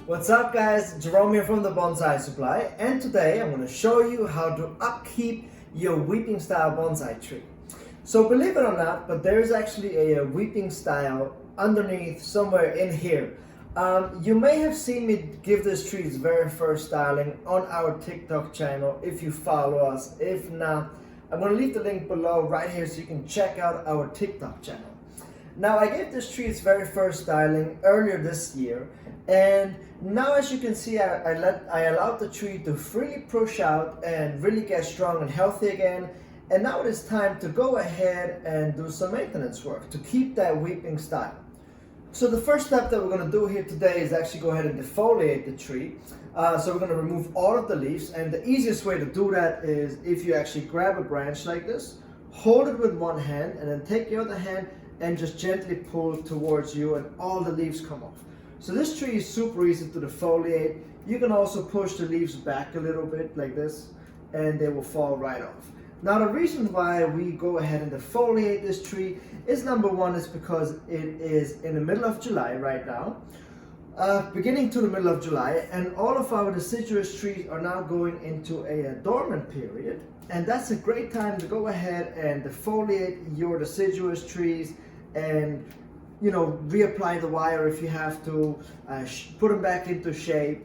What's up guys, Jerome here from the Bonsai Supply, and today I'm going to show you how to upkeep your weeping style bonsai tree. So believe it or not, but there is actually a weeping style underneath somewhere in here. You may have seen me give this tree its very first styling on our TikTok channel if you follow us. If not, I'm going to leave the link below right here so you can check out our TikTok channel. Now I gave this tree its very first styling earlier this year, and now as you can see I allowed the tree to freely push out and really get strong and healthy again, and now it is time to go ahead and do some maintenance work to keep that weeping style. So the first step that we're going to do here today is actually go ahead and defoliate the tree. So we're going to remove all of the leaves, and the easiest way to do that is if you actually grab a branch like this, hold it with one hand, and then take your other hand and just gently pull towards you, and all the leaves come off. So this tree is super easy to defoliate. You can also push the leaves back a little bit like this and they will fall right off. Now the reason why we go ahead and defoliate this tree is, number one, is because it is in the middle of July right now, beginning to the middle of July, and all of our deciduous trees are now going into a dormant period, and that's a great time to go ahead and defoliate your deciduous trees and, you know, reapply the wire if you have to, put them back into shape.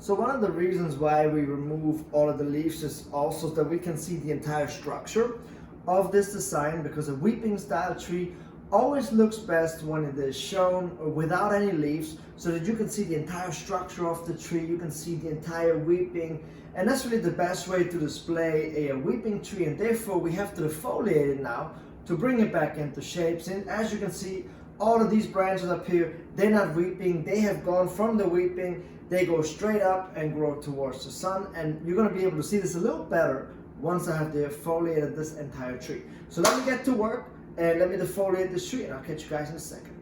So one of the reasons why we remove all of the leaves is also that we can see the entire structure of this design, because a weeping style tree always looks best when it is shown without any leaves, so that you can see the entire structure of the tree, you can see the entire weeping, and that's really the best way to display a weeping tree, and therefore we have to defoliate it now to bring it back into shapes. And as you can see, all of these branches up here, they're not weeping, they have gone from the weeping, they go straight up and grow towards the sun, and you're going to be able to see this a little better once I have defoliated this entire tree. So let me get to work and let me defoliate this tree, and I'll catch you guys in a second.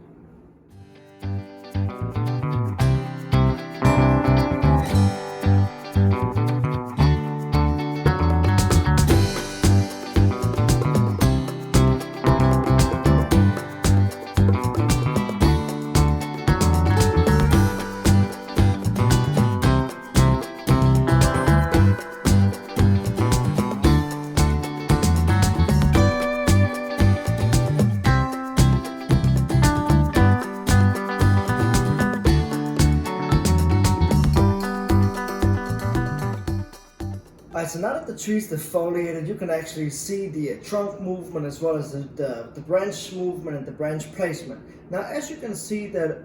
Alright, so now that the tree is defoliated, you can actually see the trunk movement as well as the branch movement and the branch placement. Now as you can see that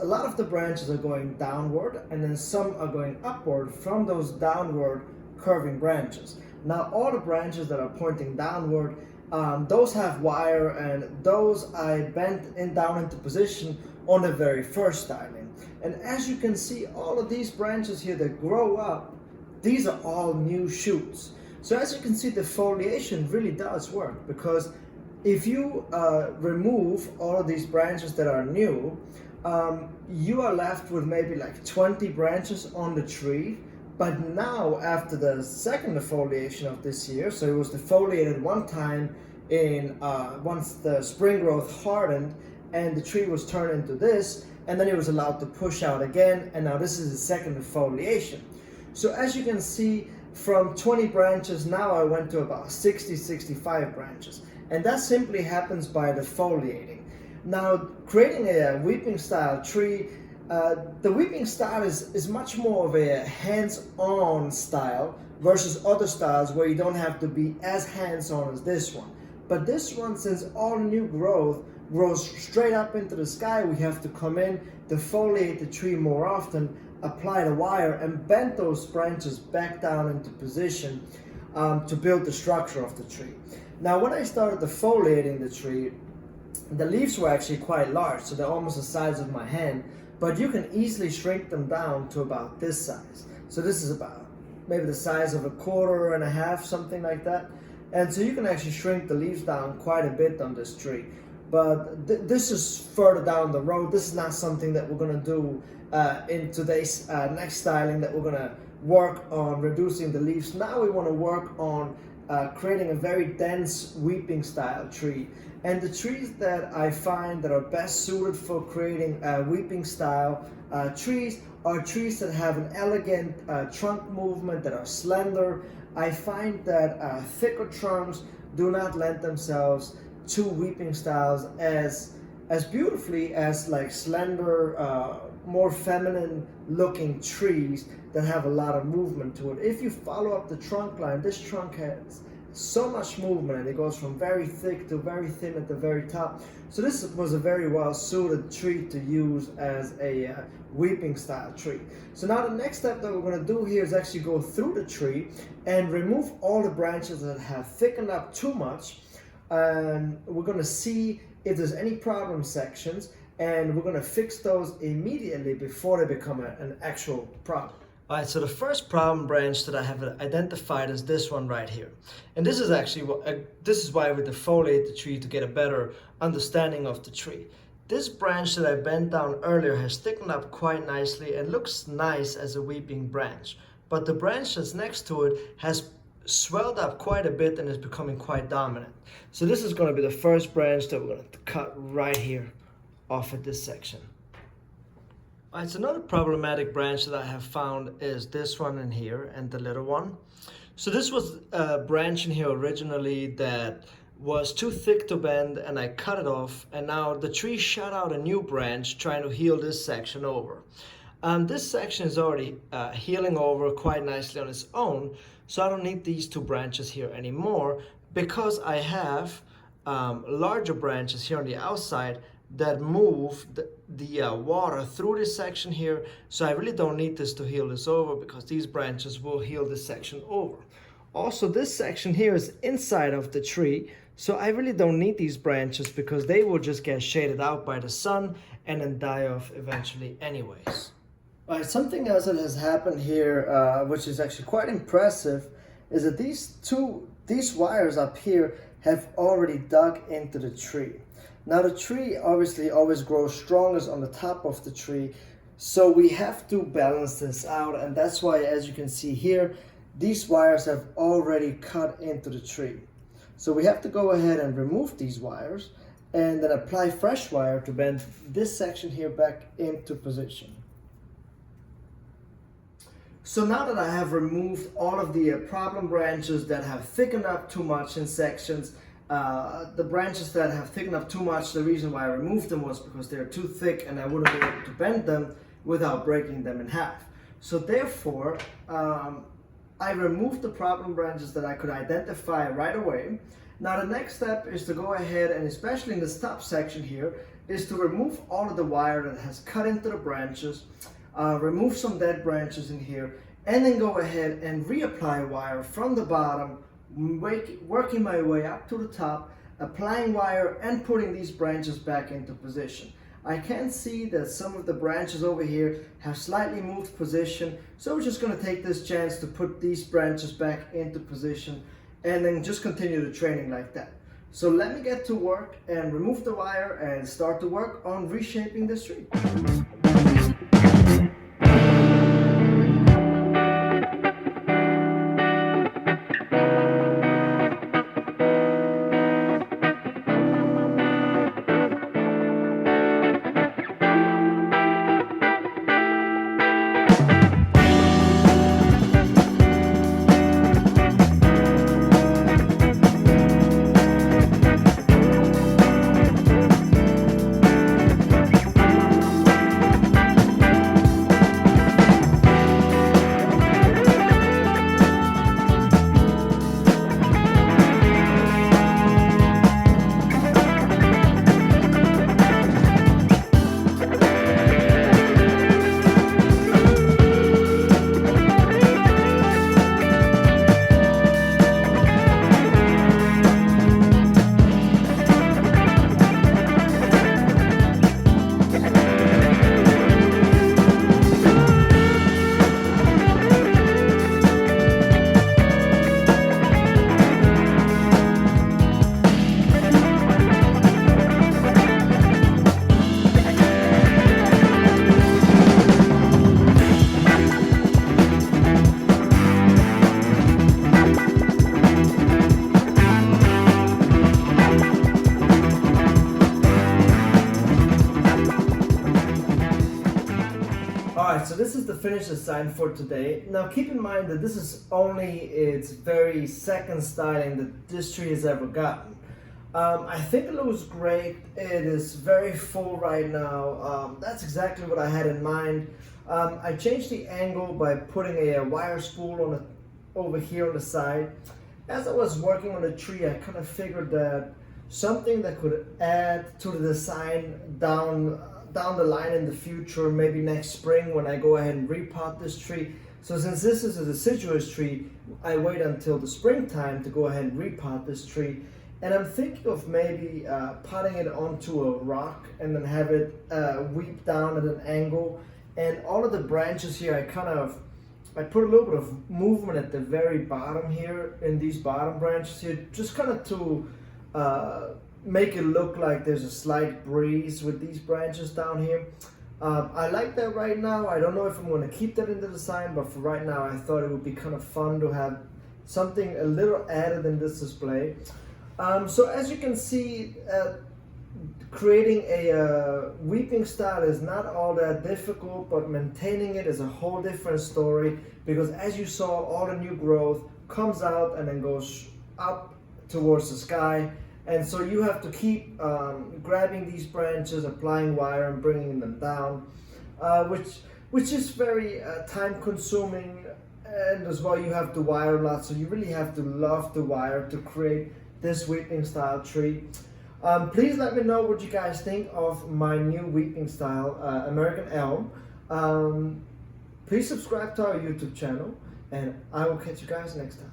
a lot of the branches are going downward, and then some are going upward from those downward curving branches. Now all the branches that are pointing downward, those have wire, and those I bent down into position on the very first styling. And as you can see, all of these branches here that grow up, these are all new shoots. So as you can see, the defoliation really does work, because if you remove all of these branches that are new, you are left with maybe like 20 branches on the tree. But now after the second defoliation of this year, so it was defoliated one time in once the spring growth hardened and the tree was turned into this, and then it was allowed to push out again, and now this is the second defoliation. So as you can see, from 20 branches, now I went to about 60-65 branches. And that simply happens by defoliating. Now, creating a weeping style tree, the weeping style is much more of a hands-on style versus other styles where you don't have to be as hands-on as this one. But this one, since all new growth grows straight up into the sky, we have to come in, defoliate the tree more often, apply the wire, and bend those branches back down into position to build the structure of the tree. Now when I started defoliating the tree, the leaves were actually quite large, so they're almost the size of my hand, but you can easily shrink them down to about this size. So this is about maybe the size of a quarter and a half, something like that. And so you can actually shrink the leaves down quite a bit on this tree. But this is further down the road. This is not something that we're going to do in today's next styling, that we're going to work on reducing the leaves. Now we want to work on creating a very dense weeping style tree. And the trees that I find that are best suited for creating weeping style trees are trees that have an elegant trunk movement, that are slender. I find that thicker trunks do not lend themselves to weeping styles as beautifully as like slender, more feminine looking trees that have a lot of movement to it. If you follow up the trunk line, this trunk has so much movement, and it goes from very thick to very thin at the very top. So this was a very well suited tree to use as a weeping style tree. So now the next step that we're going to do here is actually go through the tree and remove all the branches that have thickened up too much. And we're going to see if there's any problem sections, and we're going to fix those immediately before they become an actual problem. Alright, so the first problem branch that I have identified is this one right here. And this is actually this is why we defoliate the tree, to get a better understanding of the tree. This branch that I bent down earlier has thickened up quite nicely and looks nice as a weeping branch. But the branch that's next to it has swelled up quite a bit and is becoming quite dominant. So this is going to be the first branch that we're going to cut right here off at this section. Alright, so another problematic branch that I have found is this one in here and the little one. So this was a branch in here originally that was too thick to bend, and I cut it off, and now the tree shot out a new branch trying to heal this section over. This section is already healing over quite nicely on its own, so I don't need these two branches here anymore, because I have larger branches here on the outside that move the water through this section here. So I really don't need this to heal this over, because these branches will heal this section over. Also, this section here is inside of the tree, so I really don't need these branches, because they will just get shaded out by the sun and then die off eventually anyways. Alright, something else that has happened here, which is actually quite impressive, is that these wires up here have already dug into the tree. Now the tree obviously always grows strongest on the top of the tree, so we have to balance this out, and that's why, as you can see here, these wires have already cut into the tree. So we have to go ahead and remove these wires and then apply fresh wire to bend this section here back into position. So now that I have removed all of the problem branches that have thickened up too much in sections, the branches that have thickened up too much, the reason why I removed them was because they're too thick and I wouldn't be able to bend them without breaking them in half. So therefore, I removed the problem branches that I could identify right away. Now the next step is to go ahead, and especially in this top section here, is to remove all of the wire that has cut into the branches, remove some dead branches in here, and then go ahead and reapply wire from the bottom, working my way up to the top, applying wire and putting these branches back into position. I can see that some of the branches over here have slightly moved position, so we're just going to take this chance to put these branches back into position and then just continue the training like that. So let me get to work and remove the wire and start to work on reshaping this tree. so this is the finished design for today. Now keep in mind that this is only its very second styling that this tree has ever gotten. I think it looks great. It is very full right now. That's exactly what I had in mind. I changed the angle by putting a wire spool on over here on the side. As I was working on the tree, I kind of figured that something that could add to the design down the line in the future, maybe next spring when I go ahead and repot this tree. So since this is a deciduous tree, I wait until the springtime to go ahead and repot this tree. And I'm thinking of maybe potting it onto a rock and then have it weep down at an angle. And all of the branches here, I put a little bit of movement at the very bottom here in these bottom branches here, just kind of to make it look like there's a slight breeze with these branches down here. I like that right now. I don't know if I'm going to keep that in the design, but for right now I thought it would be kind of fun to have something a little added in this display. So as you can see, creating a weeping style is not all that difficult, but maintaining it is a whole different story, because as you saw, all the new growth comes out and then goes up towards the sky. And so you have to keep grabbing these branches, applying wire and bringing them down, which is very time consuming, and as well you have to wire a lot, so you really have to love the wire to create this weeping style tree. Please let me know what you guys think of my new weeping style American elm. Please subscribe to our YouTube channel, and I will catch you guys next time.